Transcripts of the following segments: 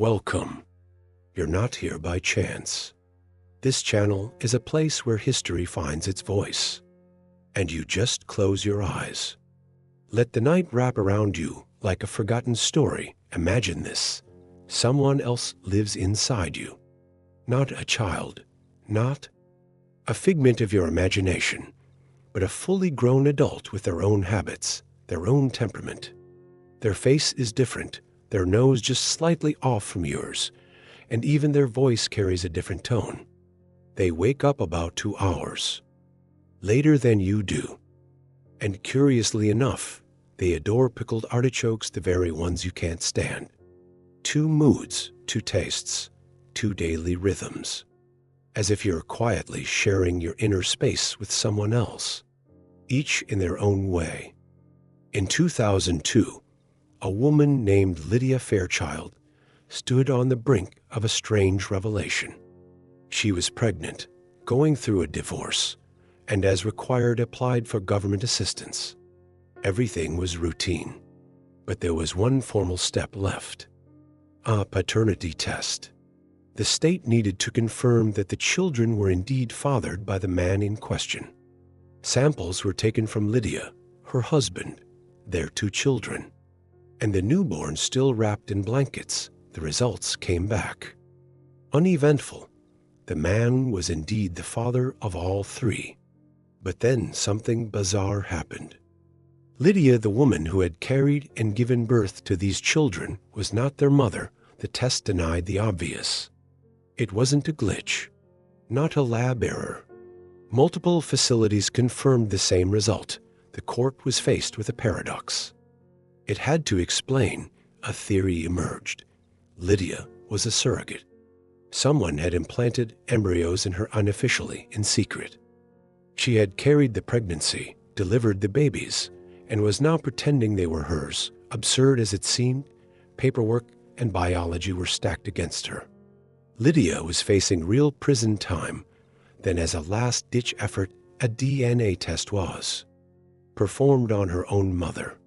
Welcome. You're not here by chance. This channel is a place where history finds its voice. And you just close your eyes. Let the night wrap around you like a forgotten story. Imagine this. Someone else lives inside you. Not a child, not a figment of your imagination, but a fully grown adult with their own habits, their own temperament. Their face is different, their nose just slightly off from yours, and even their voice carries a different tone. They wake up about 2 hours later than you do. And curiously enough, they adore pickled artichokes, the very ones you can't stand. 2 moods, 2 tastes, 2 daily rhythms. As if you're quietly sharing your inner space with someone else, each in their own way. In 2002, a woman named Lydia Fairchild stood on the brink of a strange revelation. She was pregnant, going through a divorce, and as required applied for government assistance. Everything was routine, but there was one formal step left: a paternity test. The state needed to confirm that the children were indeed fathered by the man in question. Samples were taken from Lydia, her husband, their 2 children, and the newborn still wrapped in blankets. The results came back. Uneventful. The man was indeed the father of all 3. But then something bizarre happened. Lydia, the woman who had carried and given birth to these children, was not their mother. The test denied the obvious. It wasn't a glitch, not a lab error. Multiple facilities confirmed the same result. The court was faced with a paradox. It had to explain. A theory emerged. Lydia was a surrogate. Someone had implanted embryos in her unofficially, in secret. She had carried the pregnancy, delivered the babies, and was now pretending they were hers. Absurd as it seemed, paperwork and biology were stacked against her. Lydia was facing real prison time. Then, as a last-ditch effort, a DNA test was performed on her own mother.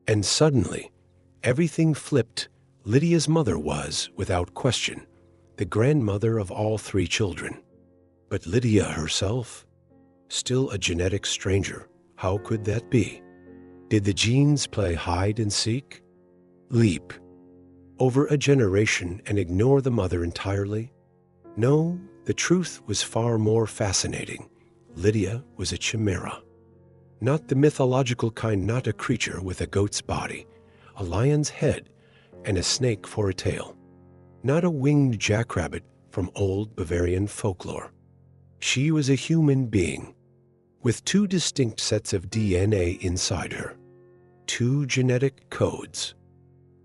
And suddenly, everything flipped. Lydia's mother was, without question, the grandmother of all 3 children. But Lydia herself? Still a genetic stranger. How could that be? Did the genes play hide and seek? Leap over a generation and ignore the mother entirely? No, the truth was far more fascinating. Lydia was a chimera. Not the mythological kind, not a creature with a goat's body, a lion's head, and a snake for a tail. Not a winged jackrabbit from old Bavarian folklore. She was a human being, with 2 distinct sets of DNA inside her. 2 genetic codes.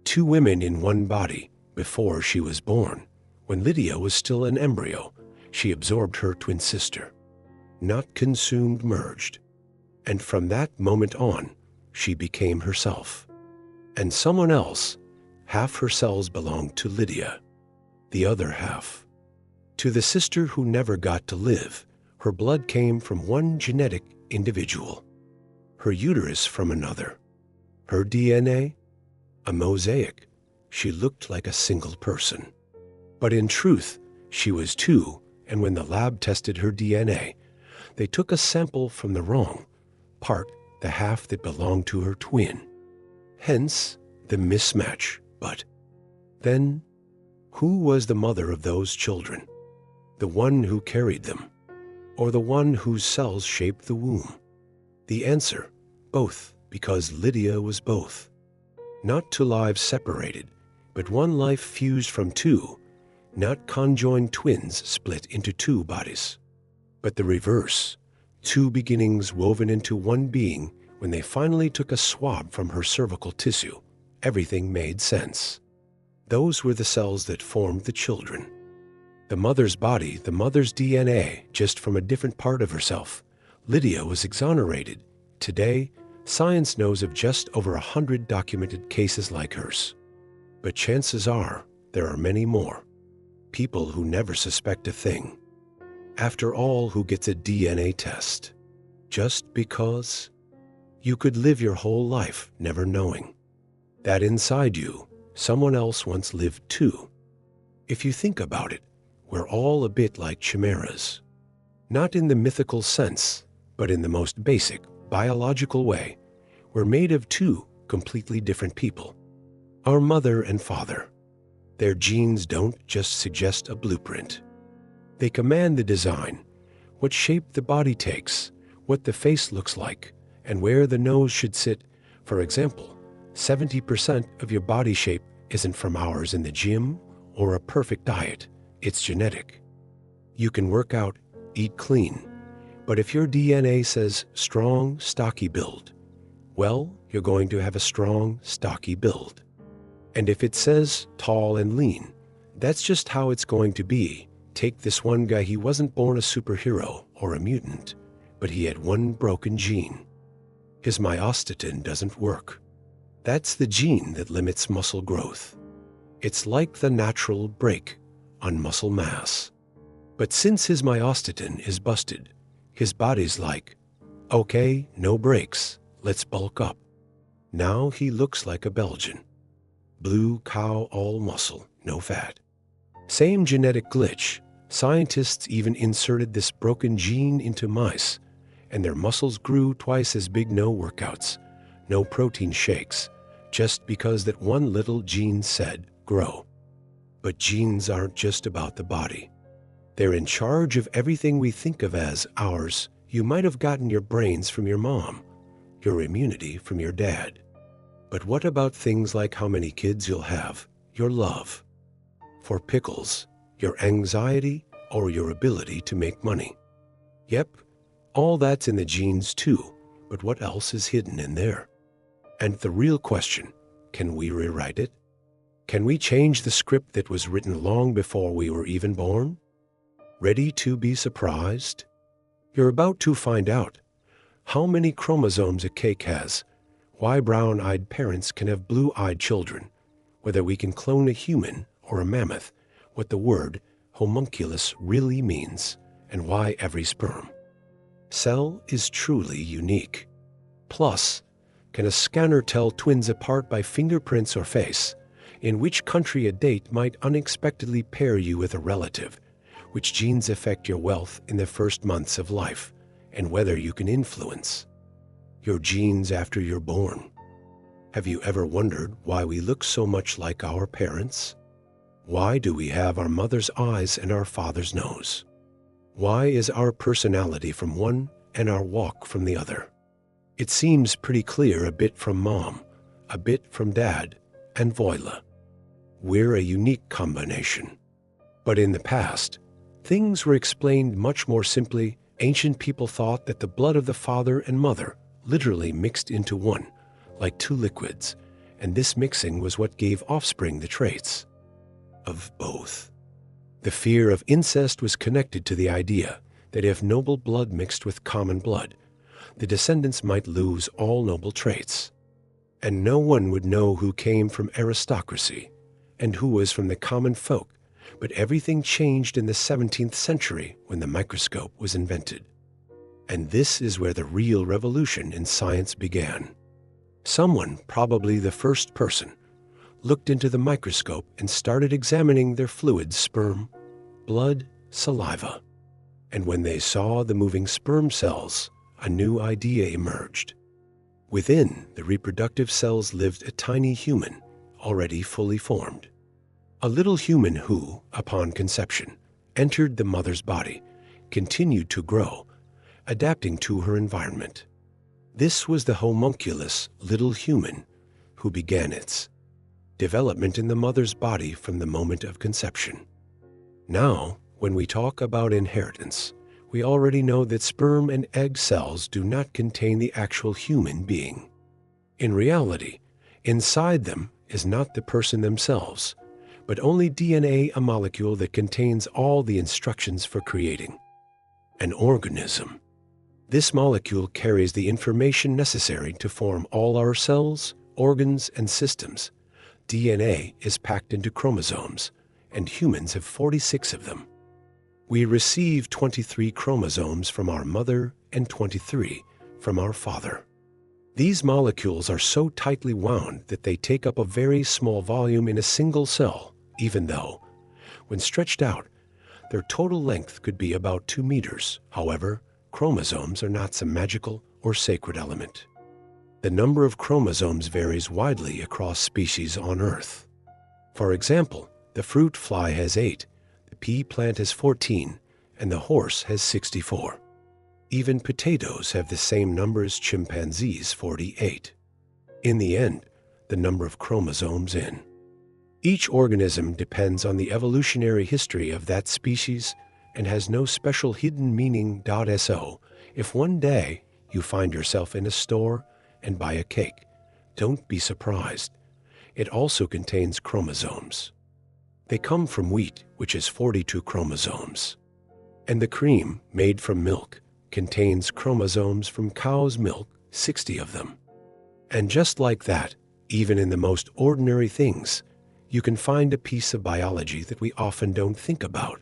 2 women in one body. Before she was born, when Lydia was still an embryo, she absorbed her twin sister. Not consumed, merged. And from that moment on, she became herself. And someone else. Half her cells belonged to Lydia. The other half to the sister who never got to live. Her blood came from one genetic individual. Her uterus from another. Her DNA? A mosaic. She looked like a single person. But in truth, she was 2, and when the lab tested her DNA, they took a sample from the wrong part, the half that belonged to her twin. Hence, the mismatch. But then, who was the mother of those children? The one who carried them, or the one whose cells shaped the womb? The answer, both, because Lydia was both. Not 2 lives separated, but one life fused from 2, not conjoined twins split into 2 bodies. But the reverse, 2 beginnings woven into one being. When they finally took a swab from her cervical tissue, everything made sense. Those were the cells that formed the children. The mother's body, the mother's DNA, just from a different part of herself. Lydia was exonerated. Today, science knows of just over 100 documented cases like hers. But chances are, there are many more. People who never suspect a thing. After all, who gets a DNA test? Just because? You could live your whole life never knowing that inside you, someone else once lived too. If you think about it, we're all a bit like chimeras. Not in the mythical sense, but in the most basic, biological way. We're made of two completely different people. Our mother and father. Their genes don't just suggest a blueprint. They command the design, what shape the body takes, what the face looks like, and where the nose should sit. For example, 70% of your body shape isn't from hours in the gym or a perfect diet. It's genetic. You can work out, eat clean, but if your DNA says strong, stocky build, well, you're going to have a strong, stocky build. And if it says tall and lean, that's just how it's going to be. Take this one guy, he wasn't born a superhero or a mutant, but he had one broken gene. His myostatin doesn't work. That's the gene that limits muscle growth. It's like the natural brake on muscle mass. But since his myostatin is busted, his body's like, okay, no brakes, let's bulk up. Now he looks like a Belgian. Blue cow, all muscle, no fat. Same genetic glitch. Scientists even inserted this broken gene into mice, and their muscles grew twice as big. No workouts, no protein shakes, just because that one little gene said, grow. But genes aren't just about the body. They're in charge of everything we think of as ours. You might have gotten your brains from your mom, your immunity from your dad. But what about things like how many kids you'll have, your love for pickles, your anxiety, or your ability to make money? Yep, all that's in the genes too, but what else is hidden in there? And the real question, can we rewrite it? Can we change the script that was written long before we were even born? Ready to be surprised? You're about to find out how many chromosomes a cake has, why brown-eyed parents can have blue-eyed children, whether we can clone a human or a mammoth, what the word homunculus really means, and why every sperm cell is truly unique. Plus, can a scanner tell twins apart by fingerprints or face? In which country a date might unexpectedly pair you with a relative? Which genes affect your wealth in the first months of life? And whether you can influence your genes after you're born? Have you ever wondered why we look so much like our parents? Why do we have our mother's eyes and our father's nose? Why is our personality from one and our walk from the other? It seems pretty clear, a bit from mom, a bit from dad, and voila. We're a unique combination. But in the past, things were explained much more simply. Ancient people thought that the blood of the father and mother literally mixed into one, like two liquids, and this mixing was what gave offspring the traits of both. The fear of incest was connected to the idea that if noble blood mixed with common blood, the descendants might lose all noble traits, and no one would know who came from aristocracy and who was from the common folk. But everything changed in the 17th century when the microscope was invented. And this is where the real revolution in science began. Someone, probably the first person, looked into the microscope and started examining their fluids, sperm, blood, saliva. And when they saw the moving sperm cells, a new idea emerged. Within the reproductive cells lived a tiny human, already fully formed. A little human who, upon conception, entered the mother's body, continued to grow, adapting to her environment. This was the homunculus, little human, who began its development in the mother's body from the moment of conception. Now, when we talk about inheritance, we already know that sperm and egg cells do not contain the actual human being. In reality, inside them is not the person themselves, but only DNA, a molecule that contains all the instructions for creating an organism. This molecule carries the information necessary to form all our cells, organs, and systems. DNA is packed into chromosomes, and humans have 46 of them. We receive 23 chromosomes from our mother and 23 from our father. These molecules are so tightly wound that they take up a very small volume in a single cell, even though When stretched out, their total length could be about 2 meters. However, chromosomes are not some magical or sacred element. The number of chromosomes varies widely across species on Earth. For example, the fruit fly has 8, the pea plant has 14, and the horse has 64. Even potatoes have the same number as chimpanzees, 48. In the end, the number of chromosomes in each organism depends on the evolutionary history of that species and has no special hidden meaning. So, if one day you find yourself in a store and buy a cake, don't be surprised. It also contains chromosomes. They come from wheat, which has 42 chromosomes. And the cream, made from milk, contains chromosomes from cow's milk, 60 of them. And just like that, even in the most ordinary things, you can find a piece of biology that we often don't think about.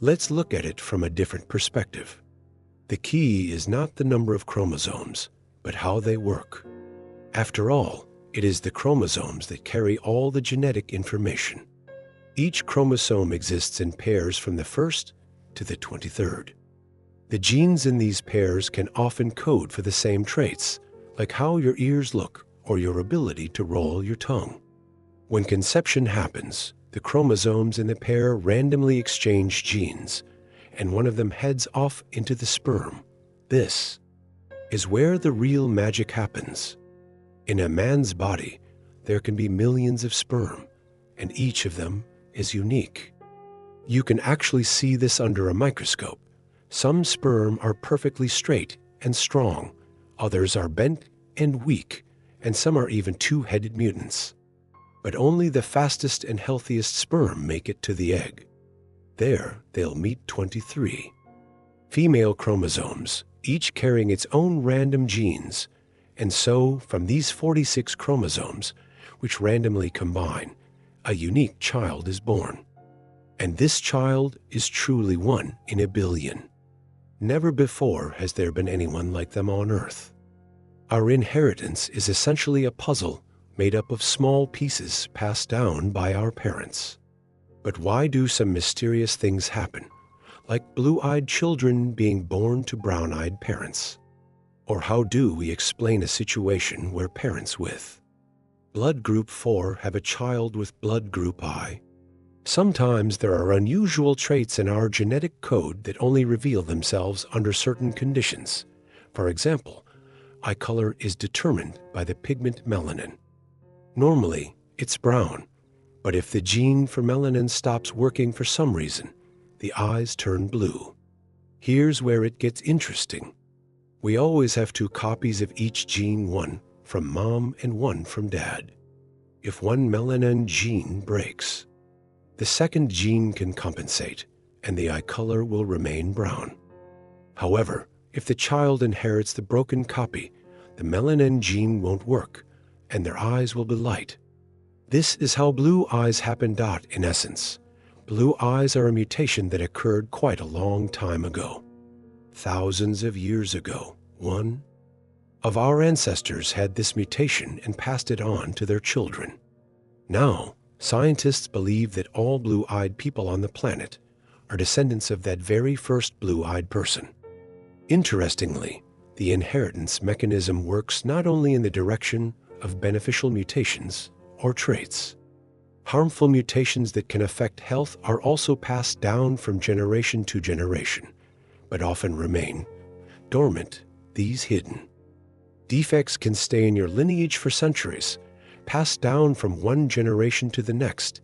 Let's look at it from a different perspective. The key is not the number of chromosomes, but how they work. After all, it is the chromosomes that carry all the genetic information. Each chromosome exists in pairs from the 1st to the 23rd. The genes in these pairs can often code for the same traits, like how your ears look or your ability to roll your tongue. When conception happens, the chromosomes in the pair randomly exchange genes, and one of them heads off into the sperm. This is where the real magic happens. In a man's body, there can be millions of sperm, and each of them is unique. You can actually see this under a microscope. Some sperm are perfectly straight and strong, others are bent and weak, and some are even two-headed mutants. But only the fastest and healthiest sperm make it to the egg. There, they'll meet 23 female chromosomes, each carrying its own random genes. And so, from these 46 chromosomes, which randomly combine, a unique child is born. And this child is truly one in a billion. Never before has there been anyone like them on Earth. Our inheritance is essentially a puzzle made up of small pieces passed down by our parents. But why do some mysterious things happen, like blue-eyed children being born to brown-eyed parents? Or how do we explain a situation where parents with blood group 4 have a child with blood group I? Sometimes there are unusual traits in our genetic code that only reveal themselves under certain conditions. For example, eye color is determined by the pigment melanin. Normally, it's brown, but if the gene for melanin stops working for some reason, the eyes turn blue. Here's where it gets interesting. We always have 2 copies of each gene, one from mom and one from dad. If one melanin gene breaks, the second gene can compensate, and the eye color will remain brown. However, if the child inherits the broken copy, the melanin gene won't work, and their eyes will be light. This is how blue eyes happen. In essence, blue eyes are a mutation that occurred quite a long time ago. Thousands of years ago, one of our ancestors had this mutation and passed it on to their children. Now, scientists believe that all blue-eyed people on the planet are descendants of that very first blue-eyed person. Interestingly, the inheritance mechanism works not only in the direction of beneficial mutations or traits. Harmful mutations that can affect health are also passed down from generation to generation, but often remain dormant, these hidden defects can stay in your lineage for centuries, passed down from one generation to the next,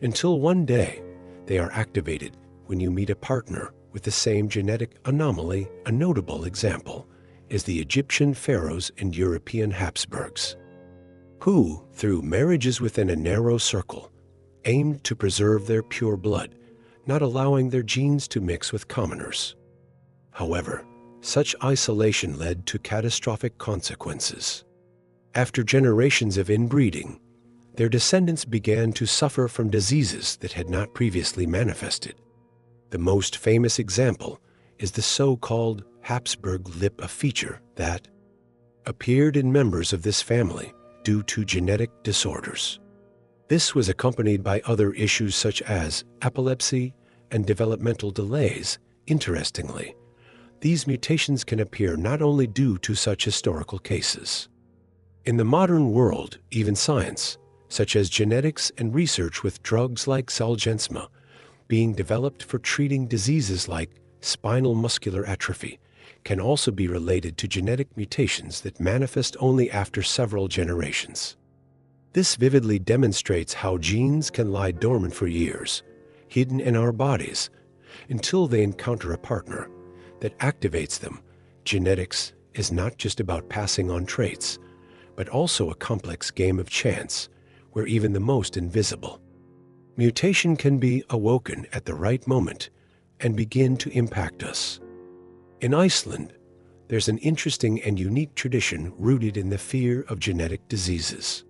until one day they are activated when you meet a partner with the same genetic anomaly. A notable example is the Egyptian pharaohs and European Habsburgs, who, through marriages within a narrow circle, aimed to preserve their pure blood, not allowing their genes to mix with commoners. However, such isolation led to catastrophic consequences. After generations of inbreeding, their descendants began to suffer from diseases that had not previously manifested. The most famous example is the so-called Habsburg lip, a feature that appeared in members of this family due to genetic disorders. This was accompanied by other issues such as epilepsy and developmental delays. Interestingly, these mutations can appear not only due to such historical cases. In the modern world, even science, such as genetics and research with drugs like Zolgensma, being developed for treating diseases like spinal muscular atrophy, can also be related to genetic mutations that manifest only after several generations. This vividly demonstrates how genes can lie dormant for years, hidden in our bodies, until they encounter a partner that activates them. Genetics is not just about passing on traits, but also a complex game of chance, where even the most invisible mutation can be awoken at the right moment and begin to impact us. In Iceland, there's an interesting and unique tradition rooted in the fear of genetic diseases.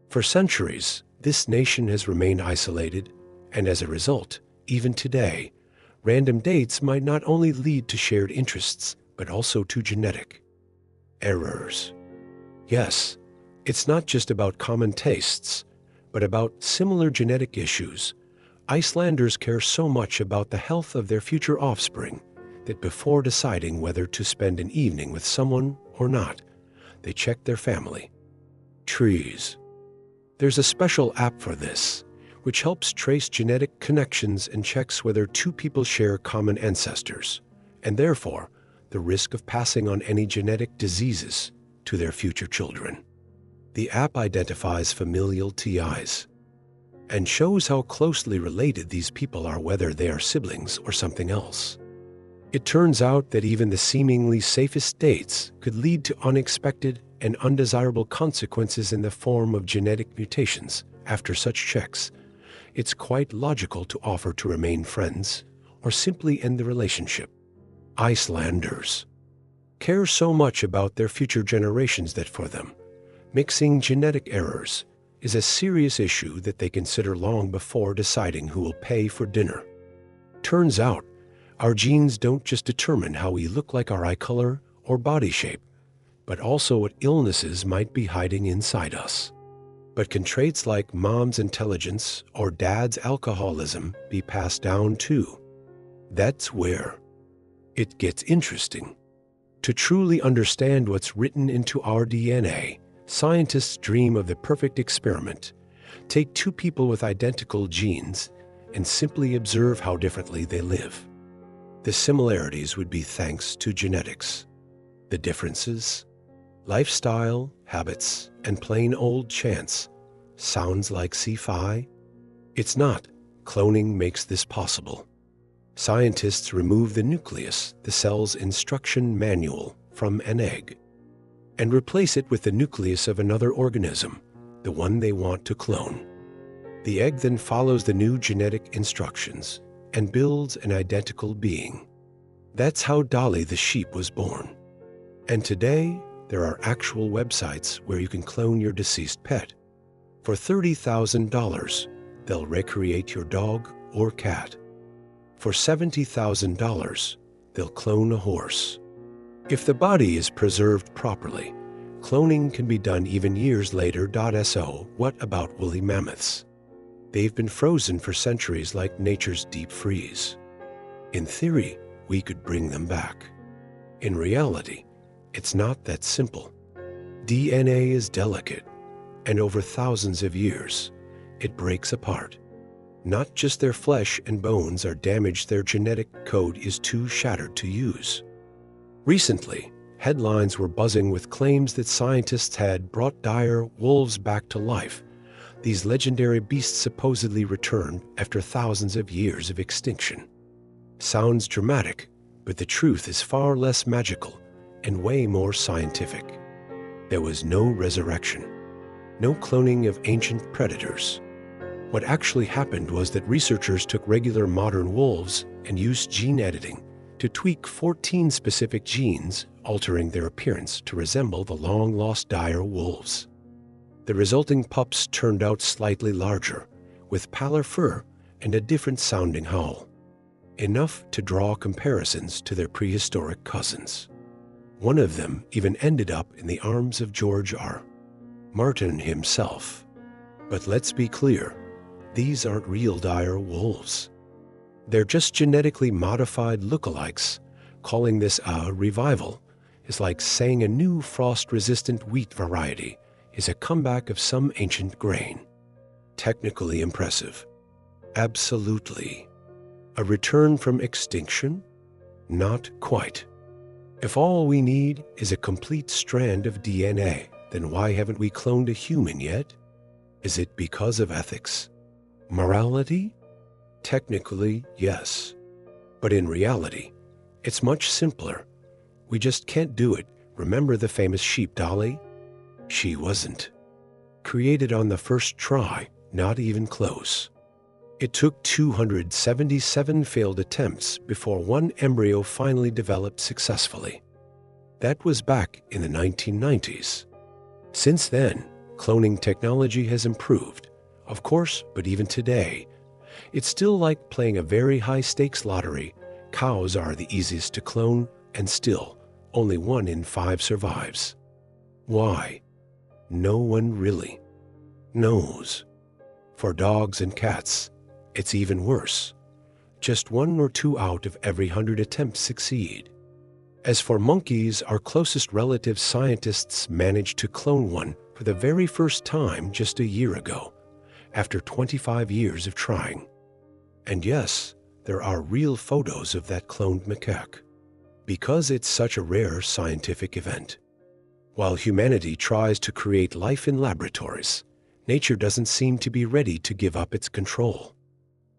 For centuries, this nation has remained isolated, and as a result, even today, random dates might not only lead to shared interests, but also to genetic errors. Yes, it's not just about common tastes, but about similar genetic issues. Icelanders care so much about the health of their future offspring that before deciding whether to spend an evening with someone or not, they check their family trees. There's a special app for this, which helps trace genetic connections and checks whether two people share common ancestors, and therefore the risk of passing on any genetic diseases to their future children. The app identifies familial TIs and shows how closely related these people are, whether they are siblings or something else. It turns out that even the seemingly safest dates could lead to unexpected and undesirable consequences in the form of genetic mutations. After such checks, it's quite logical to offer to remain friends or simply end the relationship. Icelanders care so much about their future generations that for them, mixing genetic errors is a serious issue that they consider long before deciding who will pay for dinner. Turns out, our genes don't just determine how we look, like our eye color or body shape, but also what illnesses might be hiding inside us. But can traits like mom's intelligence or dad's alcoholism be passed down too? That's where it gets interesting. To truly understand what's written into our DNA, scientists dream of the perfect experiment. Take two people with identical genes and simply observe how differently they live. The similarities would be thanks to genetics. The differences? Lifestyle, habits, and plain old chance. Sounds like sci-fi? It's not. Cloning makes this possible. Scientists remove the nucleus, the cell's instruction manual, from an egg, and replace it with the nucleus of another organism, the one they want to clone. The egg then follows the new genetic instructions and builds an identical being. That's how Dolly the sheep was born. And today, there are actual websites where you can clone your deceased pet. For $30,000, they'll recreate your dog or cat. For $70,000, they'll clone a horse. If the body is preserved properly, cloning can be done even years later. So, what about woolly mammoths? They've been frozen for centuries like nature's deep freeze. In theory, we could bring them back. In reality, it's not that simple. DNA is delicate, and over thousands of years, it breaks apart. Not just their flesh and bones are damaged, their genetic code is too shattered to use. Recently, headlines were buzzing with claims that scientists had brought dire wolves back to life. These legendary beasts supposedly returned after thousands of years of extinction. Sounds dramatic, but the truth is far less magical and way more scientific. There was no resurrection, no cloning of ancient predators. What actually happened was that researchers took regular modern wolves and used gene editing to tweak 14 specific genes, altering their appearance to resemble the long-lost dire wolves. The resulting pups turned out slightly larger, with paler fur and a different-sounding howl, enough to draw comparisons to their prehistoric cousins. One of them even ended up in the arms of George R. Martin himself. But let's be clear, these aren't real dire wolves. They're just genetically modified lookalikes. Calling this a revival is like saying a new frost-resistant wheat variety is a comeback of some ancient grain. Technically impressive. Absolutely. A return from extinction? Not quite. If all we need is a complete strand of DNA, then why haven't we cloned a human yet? Is it because of ethics? Morality? Technically, yes. But in reality, it's much simpler. We just can't do it. Remember the famous sheep Dolly? She wasn't. Created on the first try, not even close. It took 277 failed attempts before one embryo finally developed successfully. That was back in the 1990s. Since then, cloning technology has improved, of course, but even today, it's still like playing a very high-stakes lottery. Cows are the easiest to clone, and still, only 1 in 5 survives. Why? No one really knows. For dogs and cats, it's even worse. Just 1 or 2 out of every 100 attempts succeed. As for monkeys, our closest relatives, scientists managed to clone one for the very first time just a year ago, after 25 years of trying. And yes, there are real photos of that cloned macaque, because it's such a rare scientific event. While humanity tries to create life in laboratories, nature doesn't seem to be ready to give up its control.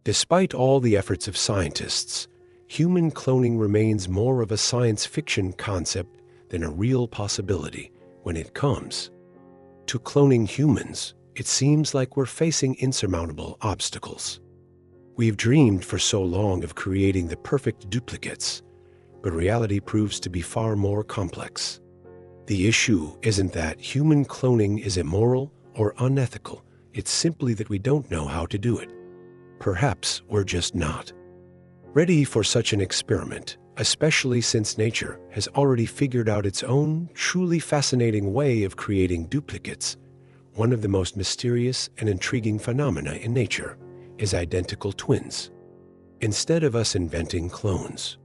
Despite all the efforts of scientists, human cloning remains more of a science fiction concept than a real possibility when it comes to cloning humans. It seems like we're facing insurmountable obstacles. We've dreamed for so long of creating the perfect duplicates, but reality proves to be far more complex. The issue isn't that human cloning is immoral or unethical, it's simply that we don't know how to do it. Perhaps we're just not ready for such an experiment, especially since nature has already figured out its own truly fascinating way of creating duplicates. One of the most mysterious and intriguing phenomena in nature is identical twins. Instead of us inventing clones,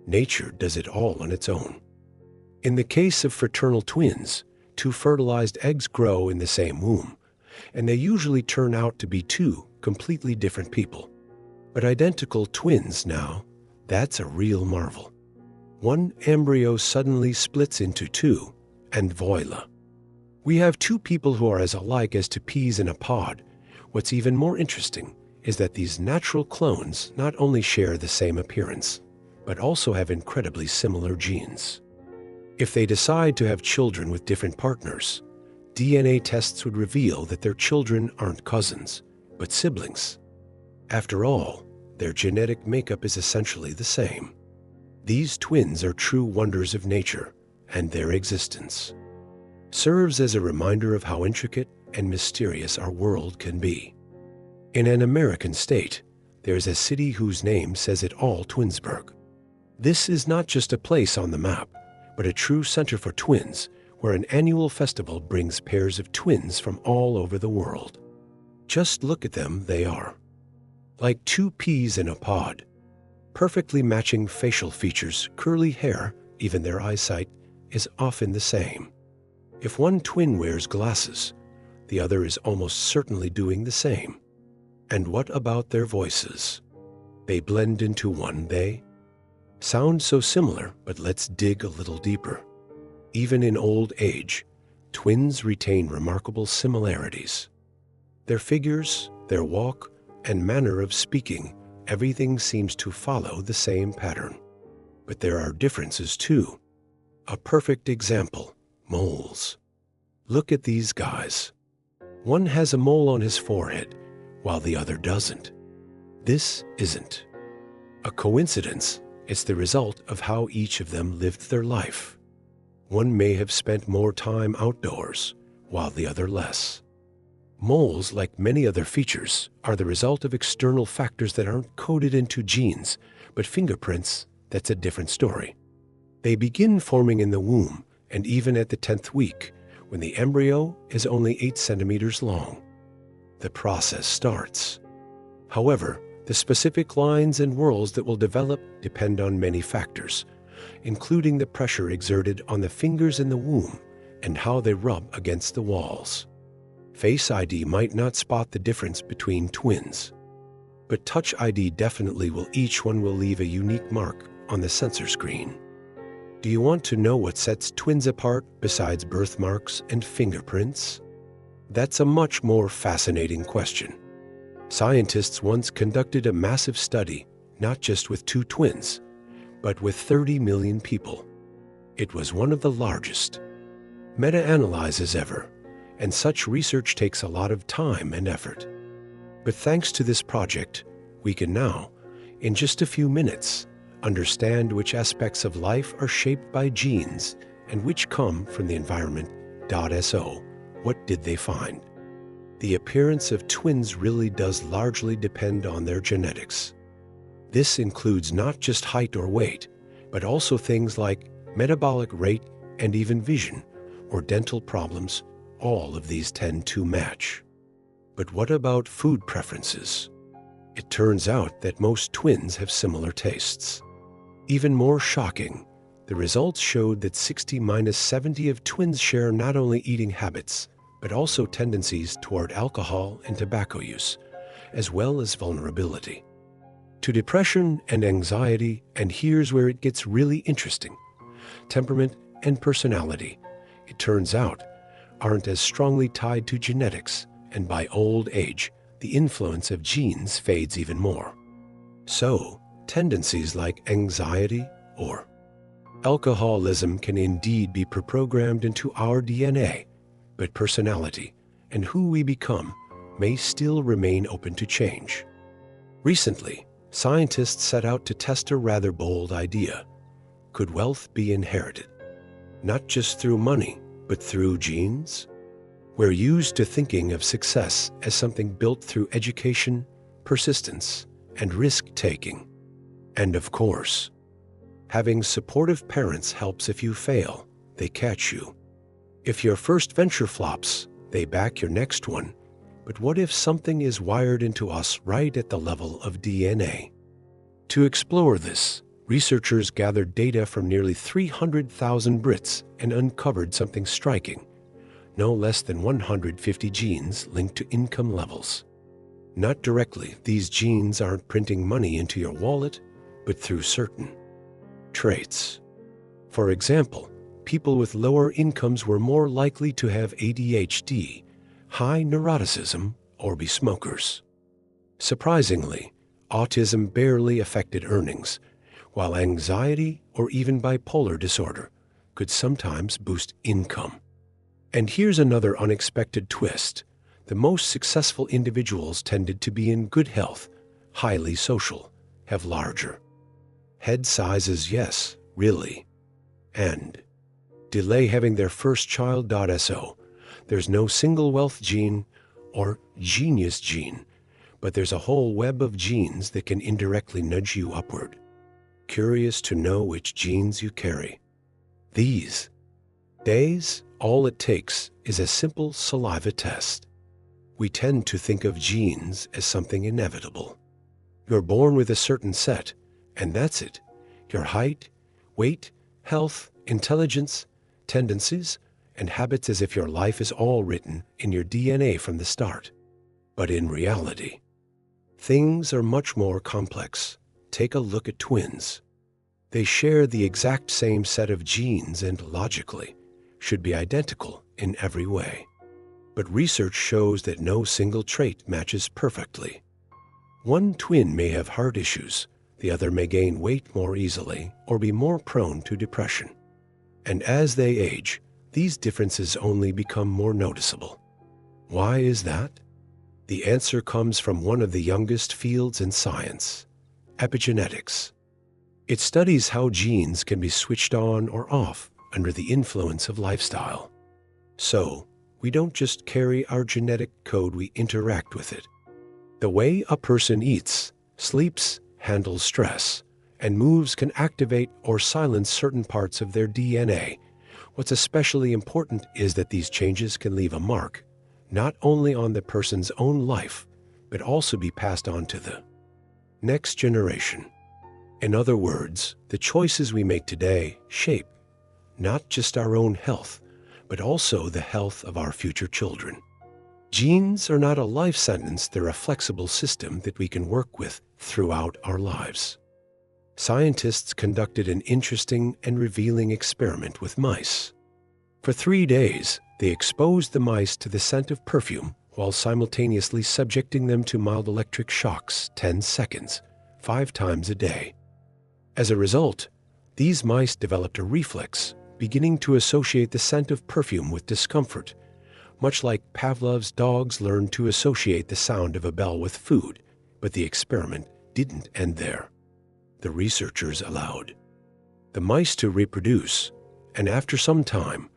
nature does it all on its own. In the case of fraternal twins, 2 fertilized eggs grow in the same womb, and they usually turn out to be 2 completely different people. But identical twins now, that's a real marvel. One embryo suddenly splits into 2, and voila. We have 2 people who are as alike as 2 peas in a pod. What's even more interesting is that these natural clones not only share the same appearance, but also have incredibly similar genes. If they decide to have children with different partners, DNA tests would reveal that their children aren't cousins, but siblings. After all, their genetic makeup is essentially the same. These twins are true wonders of nature, and their existence serves as a reminder of how intricate and mysterious our world can be. In an American state, there's a city whose name says it all, Twinsburg. This is not just a place on the map, but a true center for twins, where an annual festival brings pairs of twins from all over the world. Just look at them, they are like 2 peas in a pod, perfectly matching facial features, curly hair, even their eyesight is often the same. If one twin wears glasses, the other is almost certainly doing the same. And what about their voices? They blend into one, they sound so similar, but let's dig a little deeper. Even in old age, twins retain remarkable similarities. Their figures, their walk, and manner of speaking, everything seems to follow the same pattern. But there are differences too. A perfect example, moles. Look at these guys. One has a mole on his forehead, while the other doesn't. This isn't a coincidence. It's the result of how each of them lived their life. One may have spent more time outdoors, while the other less. Moles, like many other features, are the result of external factors that aren't coded into genes, but fingerprints, that's a different story. They begin forming in the womb, and even at the 10th week, when the embryo is only 8 centimeters long. the process starts. However, the specific lines and whorls that will develop depend on many factors, including the pressure exerted on the fingers in the womb and how they rub against the walls. Face ID might not spot the difference between twins, but Touch ID definitely will. Each one will leave a unique mark on the sensor screen. Do you want to know what sets twins apart besides birthmarks and fingerprints? That's a much more fascinating question. Scientists once conducted a massive study, not just with two twins, but with 30 million people. It was one of the largest meta-analyses ever, and such research takes a lot of time and effort. But thanks to this project, we can now, in just a few minutes, understand which aspects of life are shaped by genes and which come from the environment. So, what did they find? The appearance of twins really does largely depend on their genetics. This includes not just height or weight, but also things like metabolic rate and even vision or dental problems. All of these tend to match. But what about food preferences? It turns out that most twins have similar tastes. Even more shocking, the results showed that 60-70 of twins share not only eating habits, but also tendencies toward alcohol and tobacco use, as well as vulnerability to depression and anxiety. And here's where it gets really interesting. Temperament and personality, it turns out, aren't as strongly tied to genetics, and by old age, the influence of genes fades even more. So, tendencies like anxiety or alcoholism can indeed be pre-programmed into our DNA, but personality and who we become may still remain open to change. Recently, scientists set out to test a rather bold idea. Could wealth be inherited? Not just through money, but through genes? We're used to thinking of success as something built through education, persistence, and risk-taking. And of course, having supportive parents helps. If you fail, they catch you. If your first venture flops, they back your next one. But what if something is wired into us right at the level of DNA? To explore this, researchers gathered data from nearly 300,000 Brits and uncovered something striking. No less than 150 genes linked to income levels. Not directly, these genes aren't printing money into your wallet, but through certain traits. For example, people with lower incomes were more likely to have ADHD, high neuroticism, or be smokers. Surprisingly, autism barely affected earnings, while anxiety or even bipolar disorder could sometimes boost income. And here's another unexpected twist. The most successful individuals tended to be in good health, highly social, have larger head sizes. Yes, really. And delay having their first child. So, there's no single wealth gene or genius gene, but there's a whole web of genes that can indirectly nudge you upward. Curious to know which genes you carry? These days, all it takes is a simple saliva test. We tend to think of genes as something inevitable. You're born with a certain set, and that's it. Your height, weight, health, intelligence, tendencies, and habits, as if your life is all written in your DNA from the start. But in reality, things are much more complex. Take a look at twins. They share the exact same set of genes and logically should be identical in every way. But research shows that no single trait matches perfectly. One twin may have heart issues, the other may gain weight more easily or be more prone to depression. And as they age, these differences only become more noticeable. Why is that? The answer comes from one of the youngest fields in science, epigenetics. It studies how genes can be switched on or off under the influence of lifestyle. So, we don't just carry our genetic code, we interact with it. The way a person eats, sleeps, handles stress, and moves can activate or silence certain parts of their DNA. What's especially important is that these changes can leave a mark, not only on the person's own life, but also be passed on to the next generation. In other words, the choices we make today shape not just our own health, but also the health of our future children. Genes are not a life sentence, they're a flexible system that we can work with throughout our lives. Scientists conducted an interesting and revealing experiment with mice. For 3 days, they exposed the mice to the scent of perfume while simultaneously subjecting them to mild electric shocks 10 seconds, 5 times a day. As a result, these mice developed a reflex, beginning to associate the scent of perfume with discomfort, much like Pavlov's dogs learned to associate the sound of a bell with food. But the experiment didn't end there. The researchers allowed the mice to reproduce, and after some time,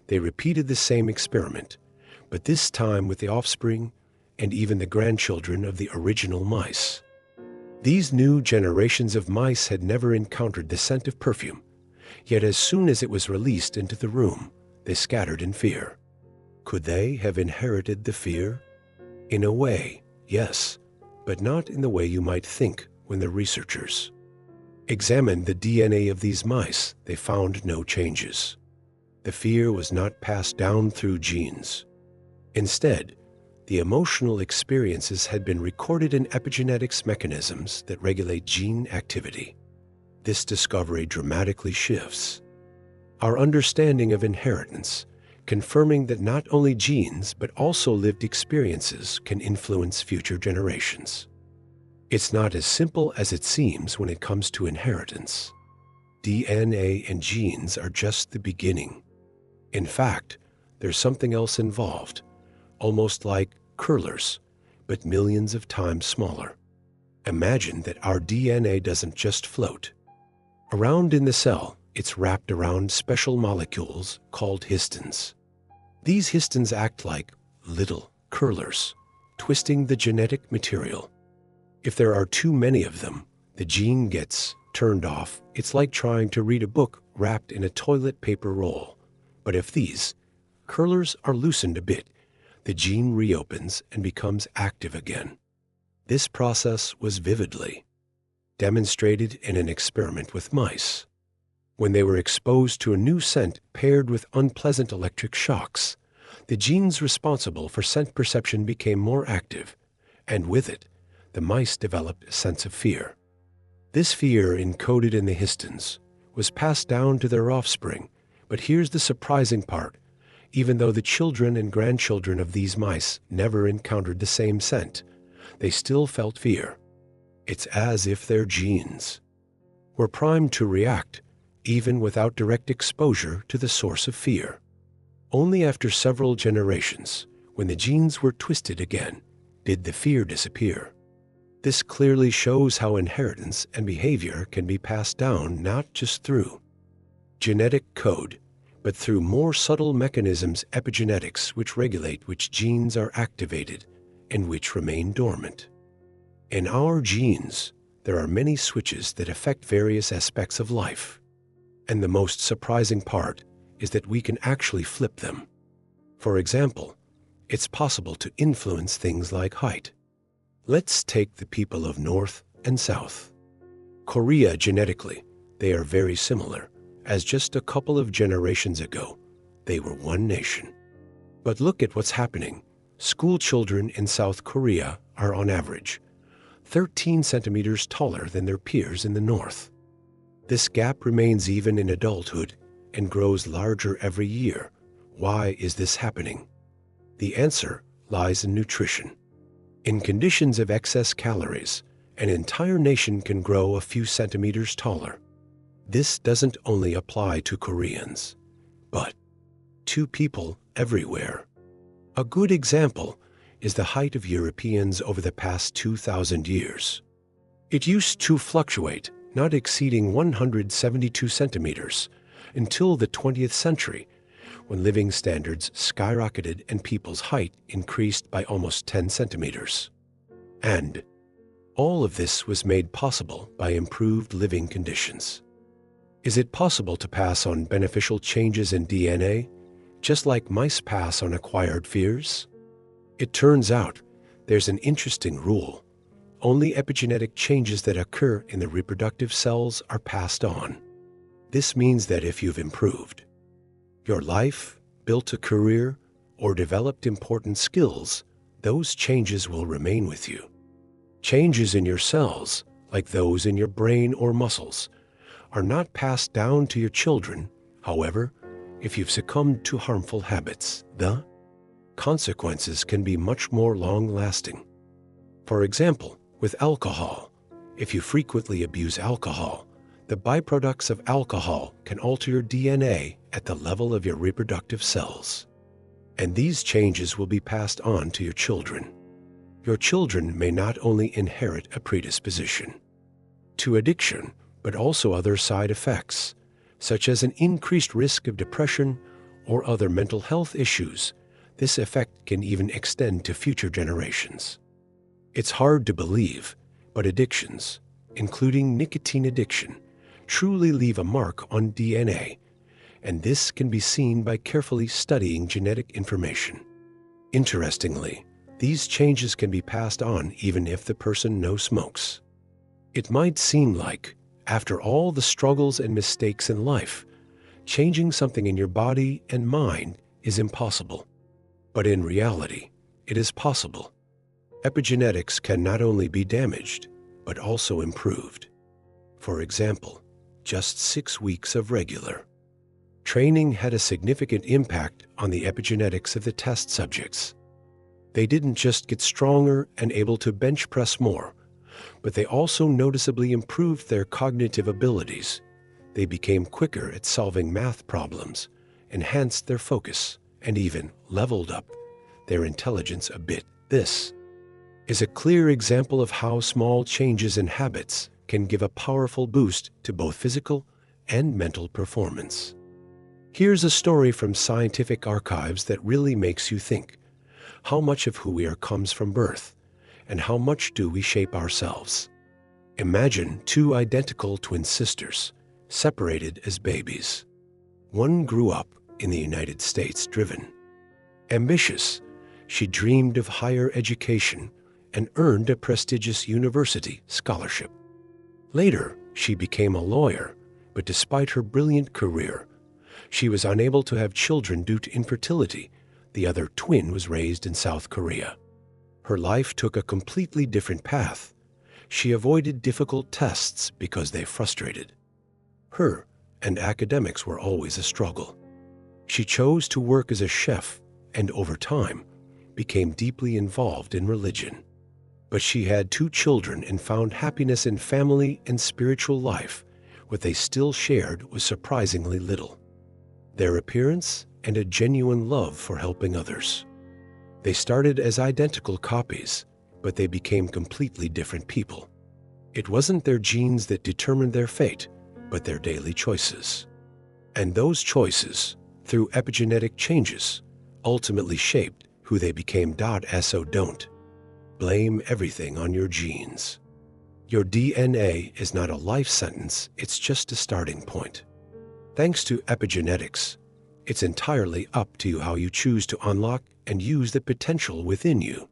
they repeated the same experiment, but this time with the offspring and even the grandchildren of the original mice. These new generations of mice had never encountered the scent of perfume, yet as soon as it was released into the room, they scattered in fear. Could they have inherited the fear? In a way, yes, but not in the way you might think. When the researchers examined the DNA of these mice, they found no changes. The fear was not passed down through genes. Instead, the emotional experiences had been recorded in epigenetics mechanisms that regulate gene activity. This discovery dramatically shifts our understanding of inheritance, confirming that not only genes but also lived experiences can influence future generations. It's not as simple as it seems when it comes to inheritance. DNA and genes are just the beginning. In fact, there's something else involved, almost like curlers, but millions of times smaller. Imagine that our DNA doesn't just float around in the cell, it's wrapped around special molecules called histons. These histons act like little curlers, twisting the genetic material. If there are too many of them, the gene gets turned off. It's like trying to read a book wrapped in a toilet paper roll. But if these curlers are loosened a bit, the gene reopens and becomes active again. This process was vividly demonstrated in an experiment with mice. When they were exposed to a new scent paired with unpleasant electric shocks, the genes responsible for scent perception became more active, and with it, the mice developed a sense of fear. This fear, encoded in the histons, was passed down to their offspring. But here's the surprising part. Even though the children and grandchildren of these mice never encountered the same scent, they still felt fear. It's as if their genes were primed to react, even without direct exposure to the source of fear. Only after several generations, when the genes were twisted again, did the fear disappear. This clearly shows how inheritance and behavior can be passed down not just through genetic code, but through more subtle mechanisms, epigenetics, which regulate which genes are activated and which remain dormant. In our genes, there are many switches that affect various aspects of life. And the most surprising part is that we can actually flip them. For example, it's possible to influence things like height. Let's take the people of North and South Korea. Genetically, they are very similar, as just a couple of generations ago, they were one nation. But look at what's happening. School children in South Korea are on average 13 centimeters taller than their peers in the North. This gap remains even in adulthood and grows larger every year. Why is this happening? The answer lies in nutrition. In conditions of excess calories, an entire nation can grow a few centimeters taller. This doesn't only apply to Koreans, but to people everywhere. A good example is the height of Europeans over the past 2,000 years. It used to fluctuate, not exceeding 172 centimeters, until the 20th century, when living standards skyrocketed and people's height increased by almost 10 centimeters. And all of this was made possible by improved living conditions. Is it possible to pass on beneficial changes in DNA, just like mice pass on acquired fears? It turns out there's an interesting rule. Only epigenetic changes that occur in the reproductive cells are passed on. This means that if you've improved your life, built a career, or developed important skills, those changes will remain with you. Changes in your cells, like those in your brain or muscles, are not passed down to your children. However, if you've succumbed to harmful habits, the consequences can be much more long-lasting. For example, with alcohol, if you frequently abuse alcohol, the byproducts of alcohol can alter your DNA at the level of your reproductive cells. And these changes will be passed on to your children. Your children may not only inherit a predisposition to addiction, but also other side effects, such as an increased risk of depression or other mental health issues. This effect can even extend to future generations. It's hard to believe, but addictions, including nicotine addiction, truly leave a mark on DNA, and this can be seen by carefully studying genetic information. Interestingly, these changes can be passed on even if the person no smokes. It might seem like, after all the struggles and mistakes in life, changing something in your body and mind is impossible. But in reality, it is possible. Epigenetics can not only be damaged, but also improved. For example, just 6 weeks of regular training had a significant impact on the epigenetics of the test subjects. They didn't just get stronger and able to bench press more, but they also noticeably improved their cognitive abilities. They became quicker at solving math problems, enhanced their focus, and even leveled up their intelligence a bit. This is a clear example of how small changes in habits can give a powerful boost to both physical and mental performance. Here's a story from scientific archives that really makes you think. How much of who we are comes from birth, and how much do we shape ourselves? Imagine 2 identical twin sisters, separated as babies. One grew up in the United States, driven, ambitious. She dreamed of higher education and earned a prestigious university scholarship. Later, she became a lawyer, but despite her brilliant career, she was unable to have children due to infertility. The other twin was raised in South Korea. Her life took a completely different path. She avoided difficult tests because they frustrated her, and academics were always a struggle. She chose to work as a chef and, over time, became deeply involved in religion. But she had 2 children and found happiness in family and spiritual life. What they still shared was surprisingly little: their appearance and a genuine love for helping others. They started as identical copies, but they became completely different people. It wasn't their genes that determined their fate, but their daily choices. And those choices, through epigenetic changes, ultimately shaped who they became. So don't blame everything on your genes. Your DNA is not a life sentence, it's just a starting point. Thanks to epigenetics, it's entirely up to you how you choose to unlock and use the potential within you.